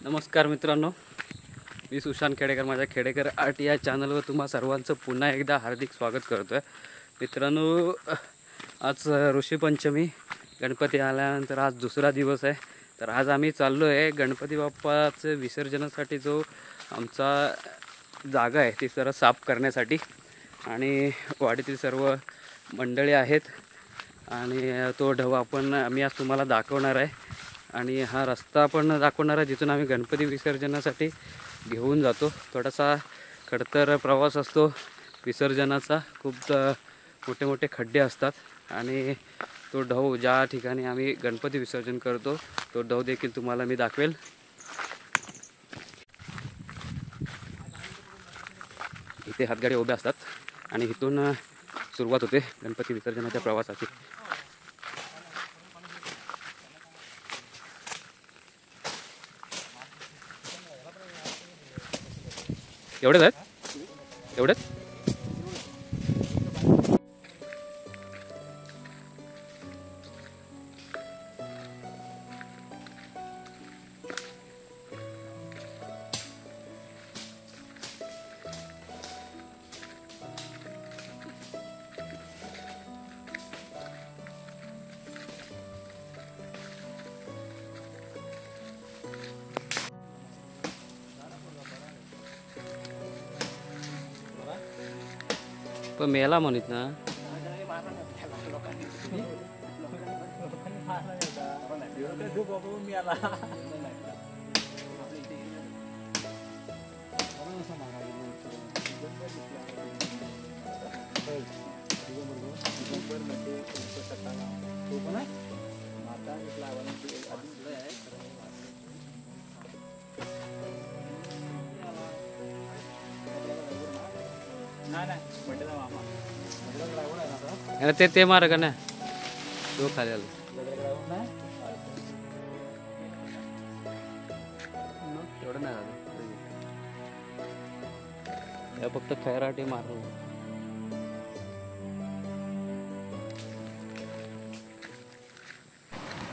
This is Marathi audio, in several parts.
नमस्कार मित्रांनो, मी सुशांत खेडेकर, माझ्या खेडेकर आर्ट या चॅनलवर तुम्हा सर्वांचं पुन्हा एकदा हार्दिक स्वागत करतो आहे. मित्रांनो, आज ऋषीपंचमी, गणपती आल्यानंतर आज दुसरा दिवस आहे. तर आज आम्ही चाललो आहे गणपती बाप्पाचं विसर्जनासाठी जो आमचा जागा आहे ती जरा साफ करण्यासाठी. आणि वाडीतील सर्व मंडळी आहेत आणि तो ढव आम्ही आज तुम्हाला दाखवणार आहे. आणि हा रस्ता पण दाखवणार आहे जिथून आम्ही गणपती विसर्जनासाठी घेऊन जातो. थोडासा खडतर प्रवास असतो विसर्जनाचा, खूप मोठे मोठे खड्डे असतात. आणि तो ढव ज्या ठिकाणी आम्ही गणपती विसर्जन करतो तो ढव देखील तुम्हाला मी दाखवेल. इथे हातगाडी उभ्या असतात आणि इथून सुरुवात होते गणपती विसर्जनाच्या प्रवासाची. एवढेच आहेत, एवढेच. पण मेला म्हणत ना. ते मार का ना तो खाली आलो. एवढं नाही झालं, फक्त खैराटी मारलं.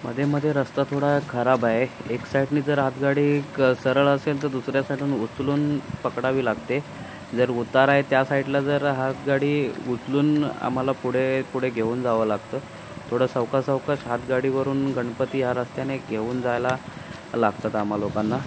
मध्ये मध्ये रस्ता थोडा खराब आहे. एक साईडनी जर हातगाडी सरळ असेल तर दुसऱ्या साईडून उचलून पकडावी लागते. जर उतार आहे त्या साईडला जर हातगाडी उचलून आम्हाला पुढे घेऊन जावं लागतं. थोडं सावकाश हातगाडीवरून गणपती ह्या रस्त्याने घेऊन जायला लागतात आम्हा लोकांना.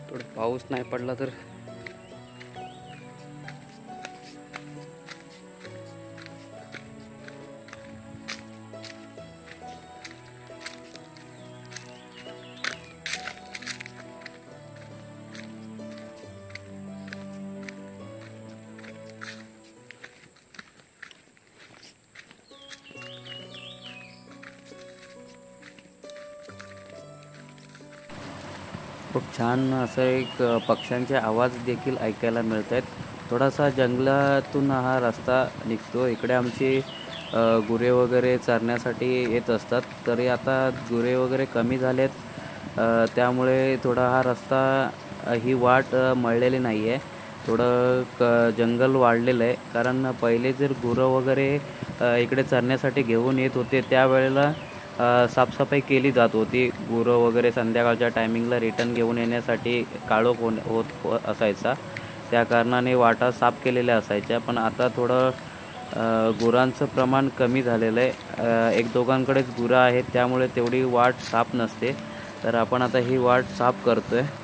थोडं पाऊस नाही पडला तर खूप छान असं एक पक्ष्यांचे आवाज देखील ऐकायला मिळत आहेत. थोडासा जंगलातून हा रस्ता निघतो. इकडे आमची गुरे वगैरे चरण्यासाठी येत असतात. तरी आता गुरे वगैरे कमी झालेत, त्यामुळे थोडा हा रस्ता ही वाट मळलेली नाही आहे. थोडं जंगल वाढलेलं आहे. कारण पहिले जर गुरं वगैरे इकडे चरण्यासाठी घेऊन येत होते त्यावेळेला साफसफाई केली जात होती. गुरं वगैरे संध्याकाळच्या टायमिंगला रिटर्न घेऊन येण्यासाठी काळोख होत असायचा. त्या कारणाने वाटा साफ केलेल्या असायच्या. पण आता थोडं गुरांचं प्रमाण कमी झालेलं आहे. एक दोघांकडेच गुरं आहेत त्यामुळे तेवढी वाट साफ नसते. तर आपण आता ही वाट साफ करतो आहे.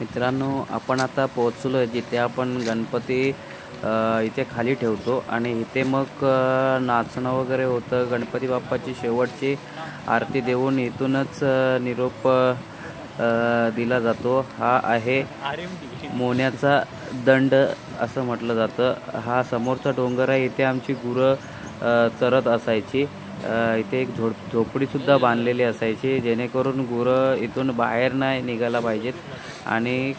मित्रांनो, आपण आता पोहोचलो आहे जिथे आपण गणपती इथे खाली ठेवतो आणि इथे मग नाचणं वगैरे होतं. गणपती बाप्पाची शेवटची आरती देऊन इथूनच निरोप दिला जातो. हा आहे मोन्याचा दंड असं म्हटलं जातं. हा समोरचा डोंगर आहे, इथे आमची गुरं चरत असायची. इथे एक झोपडीसुद्धा बांधलेली असायची, जेणेकरून गुरं इथून बाहेर नाही निघायला पाहिजेत. आणि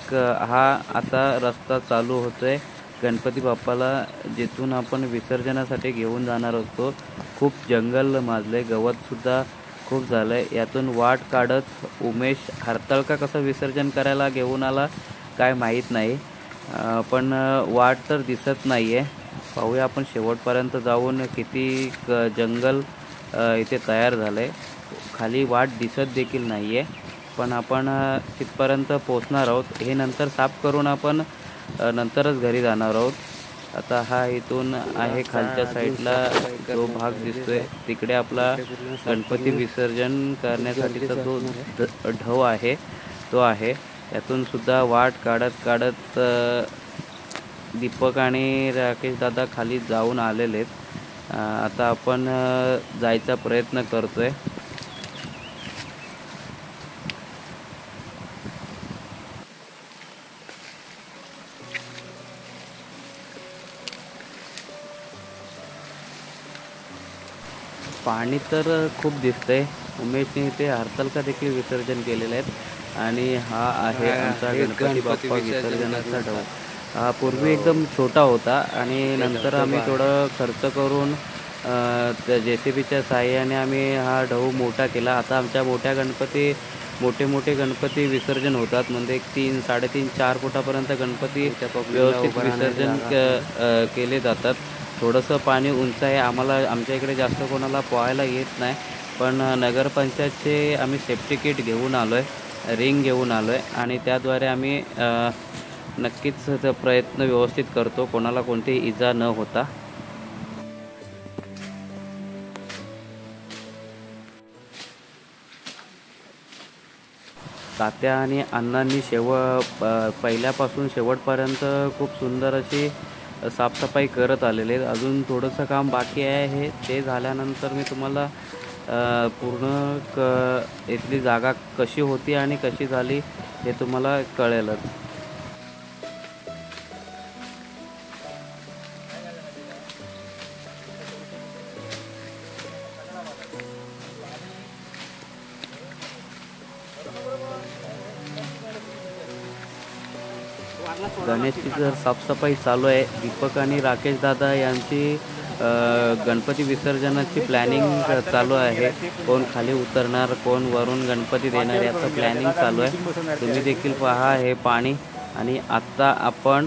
हा आता रस्ता चालू होतोय गणपती बाप्पाला जिथून आपण विसर्जनासाठी घेऊन जाणार होतो. खूप जंगल माजले, गवतसुद्धा खूप झालं आहे. यातून वाट काढत उमेश हरताळका कसं विसर्जन करायला घेऊन आला काय माहीत नाही, पण वाट तर दिसत नाही आहे. पाहूया आपण शेवटपर्यंत जाऊन किती जंगल इथे तयार झालं आहे. खाली वाट दिसत देखील नाही आहे, पण आपण तिथपर्यंत पोचणार आहोत. हे नंतर साफ करून आपण नंतरच घरी जाणार आहोत. आता हा इथून आहे खालच्या साईडला जो भाग दिसतोय, तिकडे आपला गणपती विसर्जन करण्यासाठीचा जो ढव आहे तो आहे. यातून सुद्धा वाट काढत काढत दीपक आणि राकेश दादा खाली जाऊन आलेले आहेत. आता आपण जायचा प्रयत्न करतोय. पाणी तर खूप दिसतंय. उमेशने इथे हरताळका देखील विसर्जन केलेले आहेत आणि हा आहे आमचा गणपती बाप्पा विसर्जनाचा ढव. हा पूर्वी एकदम छोटा होता आणि नंतर आम्ही थोडं खर्च करून त्या JCBच्या साहाय्याने आम्ही हा ढव मोठा केला. आता आमच्या मोठे मोठे गणपती विसर्जन होतात, म्हणजे 3, 3.5, 4 फुटापर्यंत गणपती व्यवस्थित विसर्जन केले जातात. थोडंसं पाणी उंच आहे, आमच्या इकडे जास्त कोणाला पोहायला येत नाही, पण नगरपंचायतचे आम्ही सेफ्टी किट घेऊन आलो आहे, रिंग घेऊन आलो आहे आणि त्याद्वारे आम्ही नक्कीच प्रयत्न व्यवस्थित करतो, कोणाला कोणतीही इजा न होता. तात्या आणि अण्णांनी पहिल्यापासून शेवटपर्यंत खूप सुंदर अशी साफसफाई करत आलेले आहेत. अजून थोडंसं काम बाकी आहे, ते झाल्यानंतर मी तुम्हाला पूर्ण इथली जागा कशी होती आणि कशी झाली हे तुम्हाला कळेलच. गणेशची जर साफसफाई चालू आहे. दीपक आणि राकेश दादा यांची गणपती विसर्जनाची प्लॅनिंग चालू आहे. कोण खाली उतरणार, कोण वरून गणपती देणार याचं प्लॅनिंग चालू आहे. तुम्ही देखील पहा हे पाणी. आणि आत्ता आपण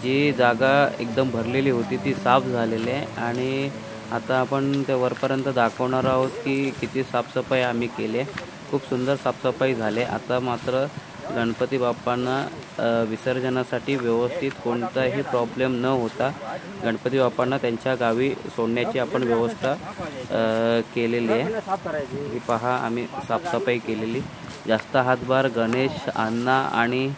जी जागा एकदम भरलेली होती ती साफ झालेली आहे आणि आता आपण त्या वरपर्यंत दाखवणार आहोत की किती साफसफाई आम्ही केली आहे. खूप सुंदर साफसफाई झाली. आता मात्र गणपती बाप्पांना विसर्जनासाठी व्यवस्थित कोणताही प्रॉब्लेम न होता गणपती बाप्पांना त्यांच्या गावी सोडण्याची आपण व्यवस्था केलेली आहे. ही पहा आम्ही साफसफाई केलेली. जास्त हातभार गणेश, अण्णा आणि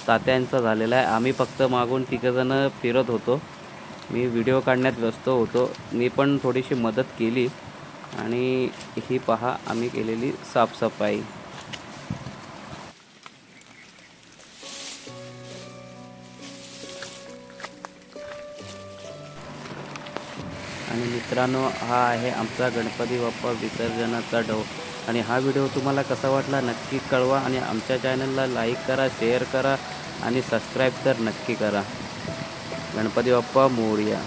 तात्यांचा झालेला आहे. आम्ही फक्त मागून तिघंजणं फिरत होतो. मी व्हिडिओ काढण्यात व्यस्त होतो. मी पण थोडीशी मदत केली आणि ही पहा आम्ही केलेली साफसफाई. आणि मित्रांनो, हा आहे आमचा गणपती बाप्पा विसर्जनाचा ढव. आणि हा व्हिडिओ तुम्हाला कसा वाटला नक्की कळवा आणि आमच्या चॅनलला लाईक करा, शेअर करा आणि सबस्क्राईब तर नक्की करा. गणपती बाप्पा मोरया.